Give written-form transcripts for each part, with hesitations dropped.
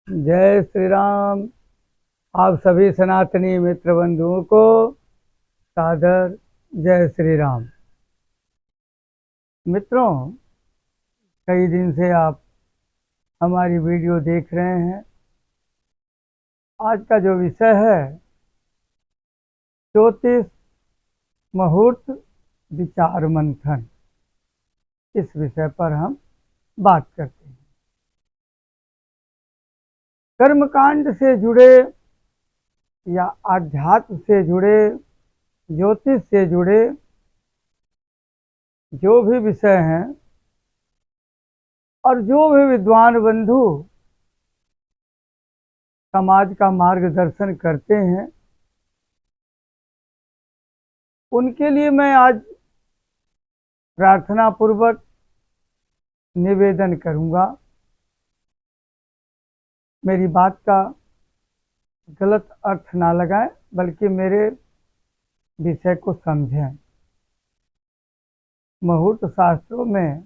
जय श्री राम। आप सभी सनातनी मित्र बंधुओं को सादर जय श्री राम। मित्रों, कई दिन से आप हमारी वीडियो देख रहे हैं। आज का जो विषय है ज्योतिष मुहूर्त विचार मंथन, इस विषय पर हम बात करते हैं। कर्मकांड से जुड़े या आध्यात्म से जुड़े, ज्योतिष से जुड़े जो भी विषय हैं और जो भी विद्वान बंधु समाज का मार्गदर्शन करते हैं, उनके लिए मैं आज प्रार्थना पूर्वक निवेदन करूंगा। मेरी बात का गलत अर्थ ना लगाएं, बल्कि मेरे विषय को समझें। मुहूर्त शास्त्रों में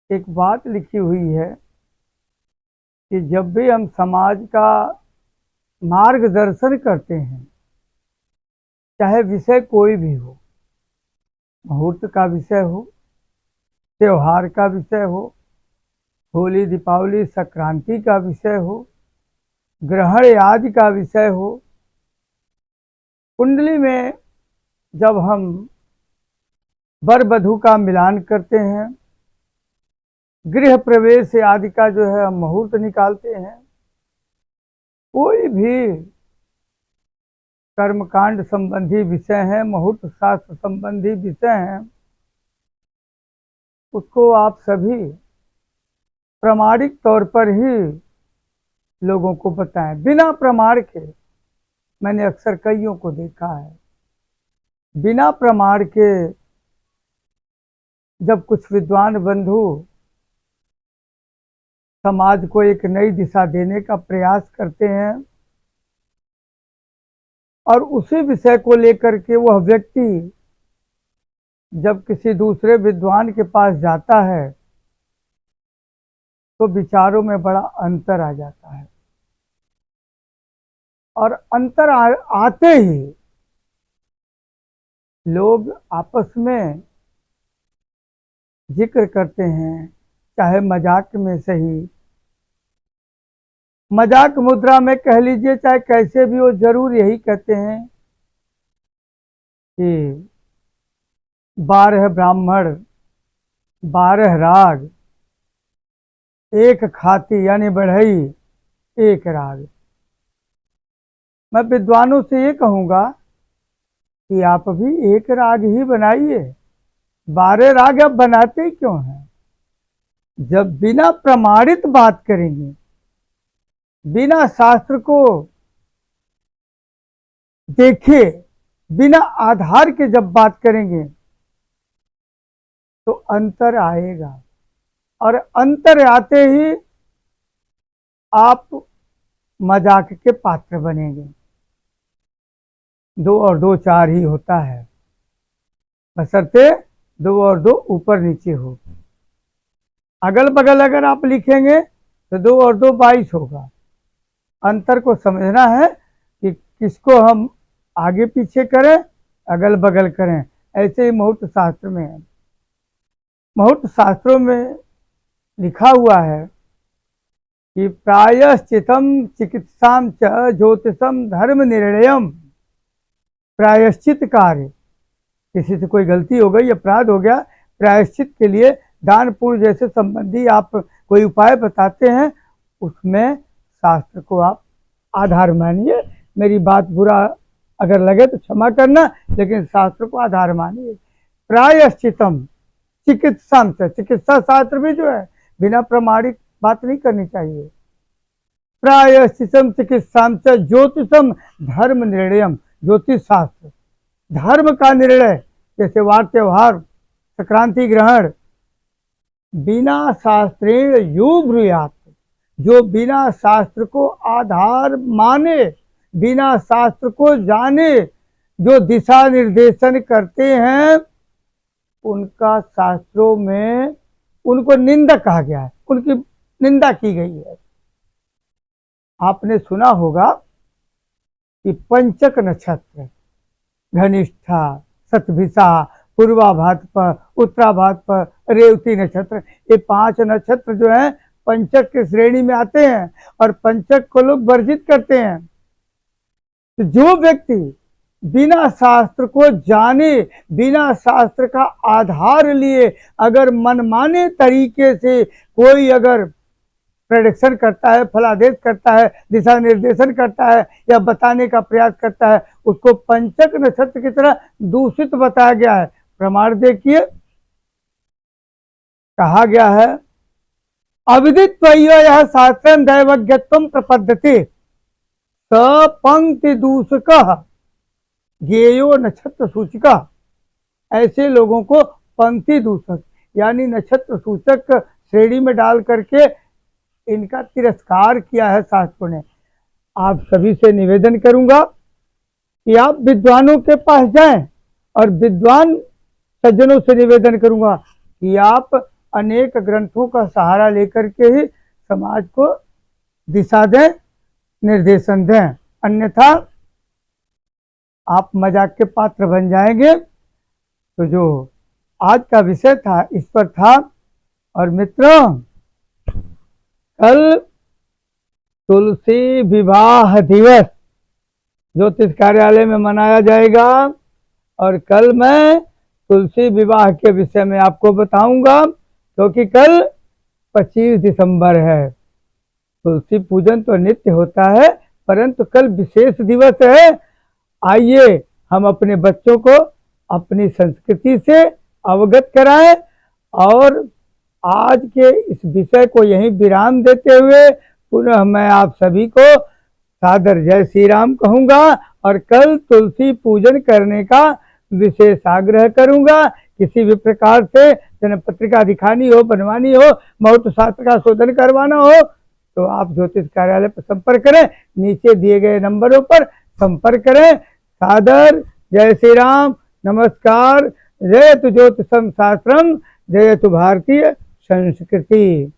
एक बात लिखी हुई है कि जब भी हम समाज का मार्गदर्शन करते हैं, चाहे विषय कोई भी हो, मुहूर्त का विषय हो, त्योहार का विषय हो, होली दीपावली संक्रांति का विषय हो, ग्रहण आदि का विषय हो, कुंडली में जब हम वर वधू का मिलान करते हैं, गृह प्रवेश आदि का जो है हम मुहूर्त निकालते हैं, कोई भी कर्मकांड संबंधी विषय है, मुहूर्त शास्त्र संबंधी विषय हैं, उसको आप सभी प्रामाणिक तौर पर ही लोगों को बताएं, बिना प्रमाण के। मैंने अक्सर कईयों को देखा है, बिना प्रमाण के जब कुछ विद्वान बंधु समाज को एक नई दिशा देने का प्रयास करते हैं और उसी विषय को लेकर के वह व्यक्ति जब किसी दूसरे विद्वान के पास जाता है तो विचारों में बड़ा अंतर आ जाता है, और अंतर आते ही लोग आपस में जिक्र करते हैं, चाहे मजाक में सही, मजाक मुद्रा में कह लीजिए, चाहे कैसे भी हो, जरूर यही कहते हैं कि 12 ब्राह्मण 12 राग, एक खाती यानी बढ़ई एक राग। मैं विद्वानों से ये कहूंगा कि आप भी एक राग ही बनाइए, 12 राग आप बनाते क्यों हैं? जब बिना प्रमाणित बात करेंगे, बिना शास्त्र को देखे, बिना आधार के जब बात करेंगे तो अंतर आएगा, और अंतर आते ही आप मजाक के पात्र बनेंगे। 2 और 2 4 ही होता है, बशर्ते 2 और 2 ऊपर नीचे हो। अगल बगल अगर आप लिखेंगे तो 2 और 2 22 होगा। अंतर को समझना है कि किसको हम आगे पीछे करें, अगल बगल करें। ऐसे ही मुहूर्त शास्त्र में है। मुहूर्त शास्त्रों में लिखा हुआ है कि प्रायश्चितम चिकित्साम च ज्योतिषम धर्म निर्णयम। प्रायश्चित कार्य, किसी से कोई गलती हो गई, अपराध हो गया, प्रायश्चित के लिए दान पुण्य जैसे संबंधी आप कोई उपाय बताते हैं, उसमें शास्त्र को आप आधार मानिए। मेरी बात बुरा अगर लगे तो क्षमा करना, लेकिन शास्त्र को आधार मानिए। प्रायश्चितम चिकित्साम च, चिकित्सा शास्त्र भी जो है बिना प्रमाणिक बात नहीं करनी चाहिए। प्रायश्चितम चिकित्साम च ज्योतिषम धर्म निर्णयम। ज्योतिष शास्त्र धर्म का निर्णय, जैसे वार त्योहार संक्रांति ग्रहण, बिना शास्त्रेण यो ब्रूयात्, जो बिना शास्त्र को आधार माने, बिना शास्त्र को जाने जो दिशा निर्देशन करते हैं, उनका शास्त्रों में उनको निंदक कहा गया है, उनकी निंदा की गई है। आपने सुना होगा कि पंचक नक्षत्र धनिष्ठा, शतभिषा, पूर्वा भाद्रपद, उत्तरा भाद्रपद, रेवती नक्षत्र, ये 5 नक्षत्र जो है पंचक की श्रेणी में आते हैं और पंचक को लोग वर्जित करते हैं। तो जो व्यक्ति बिना शास्त्र को जाने, बिना शास्त्र का आधार लिए अगर मनमाने तरीके से कोई अगर प्रेडिक्शन करता है, फलादेश करता है, दिशा निर्देशन करता है या बताने का प्रयास करता है, उसको पंचक नक्षत्र की तरह दूषित बताया गया है। प्रमाण देखिए, कहा गया है अविदित यह शास्त्रम दैवज्ञत्वम प्रपद्यते पंक्ति दूषक ज्ञेयो नक्षत्र सूचका। ऐसे लोगों को पंक्ति दूषक यानी नक्षत्र सूचक श्रेणी में डाल करके इनका तिरस्कार किया है शास्त्रों ने। आप सभी से निवेदन करूंगा कि आप विद्वानों के पास जाएं और विद्वान सज्जनों से निवेदन करूंगा कि आप अनेक ग्रंथों का सहारा लेकर के ही समाज को दिशा दें, निर्देशन दें, अन्यथा आप मजाक के पात्र बन जाएंगे। तो जो आज का विषय था इस पर था। और मित्रों, कल तुलसी विवाह दिवस ज्योतिष कार्यालय में मनाया जाएगा और कल मैं तुलसी विवाह के विषय में आपको बताऊंगा, क्योंकि कल 25 दिसंबर है। तुलसी पूजन तो नित्य होता है, परंतु कल विशेष दिवस है। आइए हम अपने बच्चों को अपनी संस्कृति से अवगत कराएं और आज के इस विषय को यहीं विराम देते हुए पुनः मैं आप सभी को सादर जय श्री राम कहूँगा और कल तुलसी पूजन करने का विशेष आग्रह करूँगा। किसी भी प्रकार से जनपत्रिका दिखानी हो, बनवानी हो, महत्व शास्त्र का शोधन करवाना हो तो आप ज्योतिष कार्यालय पर संपर्क करें, नीचे दिए गए नंबरों पर संपर्क करें। सादर जय श्री राम, नमस्कार। जयतु ज्योतिषम शास्त्रम, जयतु भारतीय संस्कृति।